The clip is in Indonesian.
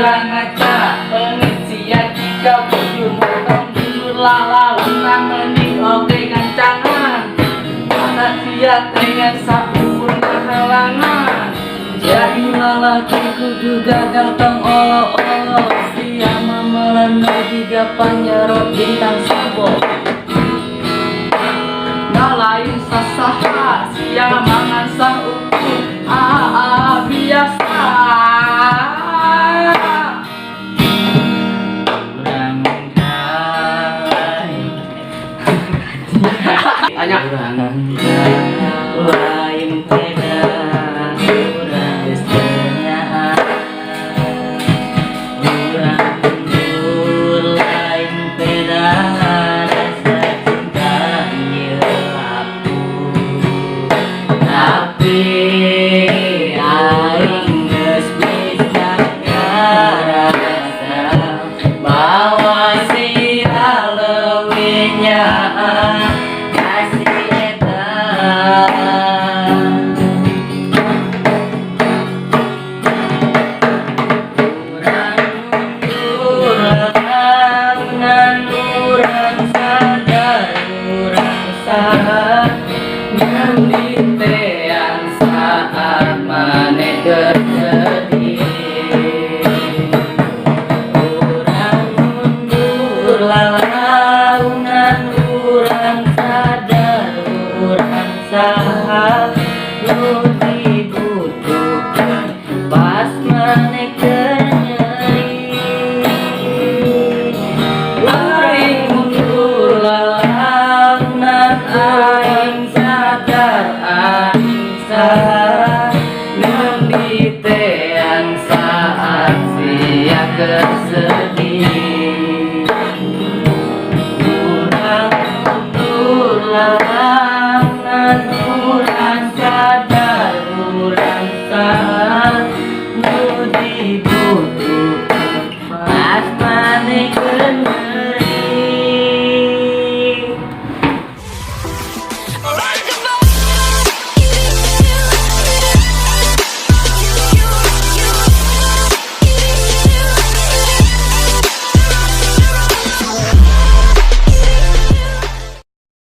kurang aja pengisian jika bujur motong mundur lalaunan menik oke kancangan maka dia dengan sakur kehalangan jadi lalaki kudu gagal tong olo-olo dia memelanda tiga panyerot bintang sabo lain sasaha sia mangan sang ukur biasa kurang tanya lain tega kurang istrinya kurang mundur lain peda aing geus bisa ngarasa bahwa sia leuwih nyaho kasih eta urang mundur ngan urang sadar urang saha ngan teang saat maneh bersedih urang mundur lalaunan urang sadar urang saha nu dibutuhkan pas maneh nyeri aing mundur lalaunan aing sadar aing saha ngendi teang saat sia kesedih